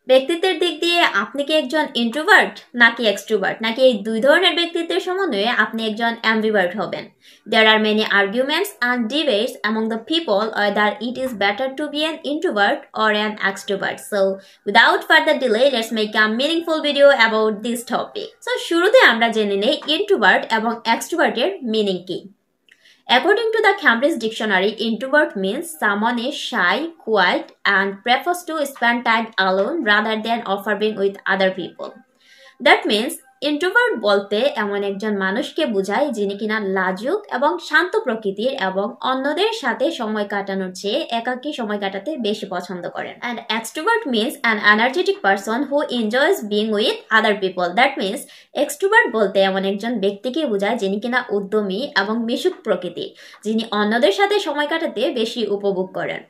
ব্যক্তিত্বের দিক দিয়ে আপনি কি একজন ইন্ট্রোভার্ট নাকি এক্সট্রোভার্ট, নাকি এই দুই ধরনের ব্যক্তিত্বের সমন্বয়ে আপনি একজন অ্যাম্বিভার্ট হবেন? There are many arguments and debates among the people whether it is better to be an introvert or an extrovert. So, without further delay, let's make a meaningful video about this topic. So, শুরুতে আমরা জেনে নেই introvert এবং এক্সট্রোভার্টের meaning কি। According to the Cambridge Dictionary, introvert means someone is shy, quiet, and prefers to spend time alone rather than offering with other people. That means introvert বলতে এমন একজন মানুষকে বোঝায় যিনি কিনা লাজুক এবং শান্ত প্রকৃতির এবং অন্যদের সাথে সময় কাটানোর চেয়ে একাকী সময় কাটাতে বেশি পছন্দ করেন। And extrovert means an energetic person who enjoys being with other people. That means extrovert বলতে এমন একজন ব্যক্তিকে বোঝায় যিনি কিনা উদ্যমী এবং মিশুক প্রকৃতির, যিনি অন্যদের সাথে সময় কাটাতে বেশি উপভোগ করেন।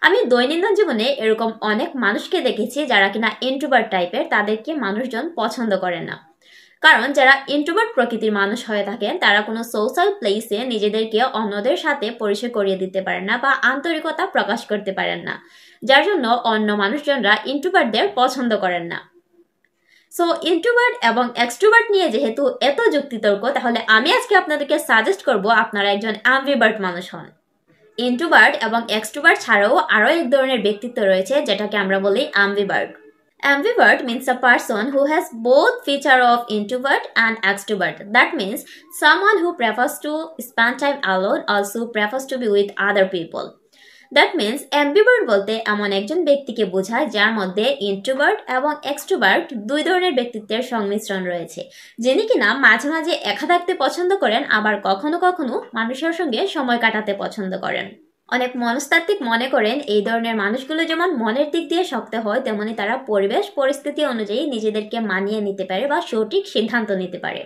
আমি দৈনন্দিন জীবনে এরকম অনেক মানুষকে দেখেছি যারা কিনা ইন্ট্রোভার্ট টাইপের, তাদেরকে মানুষজন পছন্দ করেন না। কারণ যারা ইন্ট্রোভার্ট প্রকৃতির মানুষ হয়ে থাকেন তারা কোনো সোশ্যাল প্লেসে নিজেদেরকে অন্যদের সাথে পরিচয় করিয়ে দিতে পারেন না বা আন্তরিকতা প্রকাশ করতে পারেন না, যার জন্য অন্য মানুষজনরা ইন্ট্রোভার্টদের পছন্দ করেন না। সো ইন্ট্রোভার্ট এবং এক্সট্রোভার্ট নিয়ে যেহেতু এত যুক্তিতর্ক, তাহলে আমি আজকে আপনাদেরকে সাজেস্ট করব আপনারা একজন অ্যাম্বিভার্ট মানুষ হন। ইন্ট্রোভার্ট এবং এক্সট্রোভার্ট ছাড়াও আরও এক ধরনের ব্যক্তিত্ব রয়েছে যেটাকে আমরা বলি অ্যাম্বিভার্ট। Ambivert means a person who has both feature of introvert and extrovert. That means someone who prefers to spend time alone also prefers to be with other people. That means ambivert বলতে এমন একজন ব্যক্তিকে বোঝায় যার মধ্যে introvert এবং extrovert দুই ধরনের ব্যক্তিত্বের সংমিশ্রণ রয়েছে, যিনি কিনা মাঝে মাঝে একা থাকতে পছন্দ করেন, আবার কখনো কখনো মানুষের সঙ্গে সময় কাটাতে পছন্দ করেন। অনেক মনস্তাত্ত্বিক মনে করেন এই ধরনের মানুষগুলো যেমন মনের দিক দিয়ে শক্ত হয়, তেমনি তারা পরিবেশ পরিস্থিতি অনুযায়ী নিজেদেরকে মানিয়ে নিতে পারে বা সঠিক সিদ্ধান্ত নিতে পারে।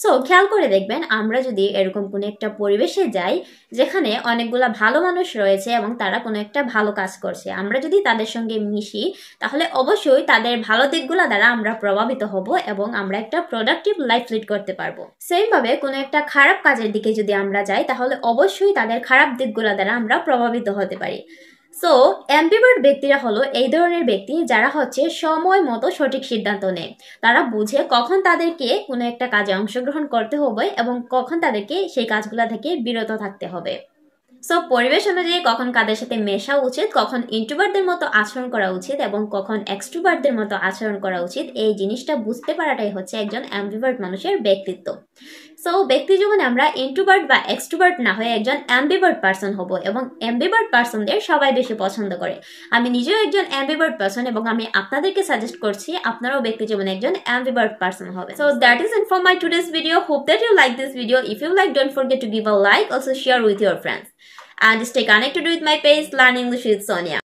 সো খেয়াল করে দেখবেন, আমরা যদি এরকম কোনো একটা পরিবেশে যাই যেখানে অনেকগুলা ভালো মানুষ রয়েছে এবং তারা কোনো একটা ভালো কাজ করছে, আমরা যদি তাদের সঙ্গে মিশি তাহলে অবশ্যই তাদের ভালো দিকগুলা দ্বারা আমরা প্রভাবিত হব এবং আমরা একটা প্রোডাক্টিভ লাইফ লিড করতে পারবো। সেইভাবে কোনো একটা খারাপ কাজের দিকে যদি আমরা যাই তাহলে অবশ্যই তাদের খারাপ দিকগুলা দ্বারা আমরা প্রভাবিত হতে পারি। সো অ্যাম্বিভার্ট ব্যক্তিরা হলো এই ধরনের ব্যক্তি যারা হচ্ছে সময় মতো সঠিক সিদ্ধান্ত নেয়। তারা বুঝে কখন তাদেরকে কোনো একটা কাজে অংশগ্রহণ করতে হবে এবং কখন তাদেরকে সেই কাজগুলো থেকে বিরত থাকতে হবে। সো পরিবেশ অনুযায়ী কখন কাদের সাথে মেশা উচিত, কখন ইন্ট্রোভার্টদের মতো আচরণ করা উচিত এবং কখন এক্সট্রোভার্টদের মতো আচরণ করা উচিত, এই জিনিসটা বুঝতে পারাটাই হচ্ছে একজন অ্যাম্বিভার্ট মানুষের ব্যক্তিত্ব। সো ব্যক্তি জীবনে আমরা ইন্ট্রোভার্ট বা এক্সট্রোভার্ট না হয়ে একজন অ্যাম্বিভার্ট পার্সন হব এবং অ্যাম্বিভার্ট পার্সনদের সবাই বেশি পছন্দ করে। আমি নিজেও একজন অ্যাম্বিভার্ট পার্সন এবং আমি আপনাদেরকে সাজেস্ট করছি আপনারাও ব্যক্তি জীবনে একজন অ্যাম্বিভার্ট পার্সন হবে। So that is it for my today's video. Hope that you like this video. If you like, don't forget to give a like, also share with your friends and stay connected with my page Learn English with Sonia.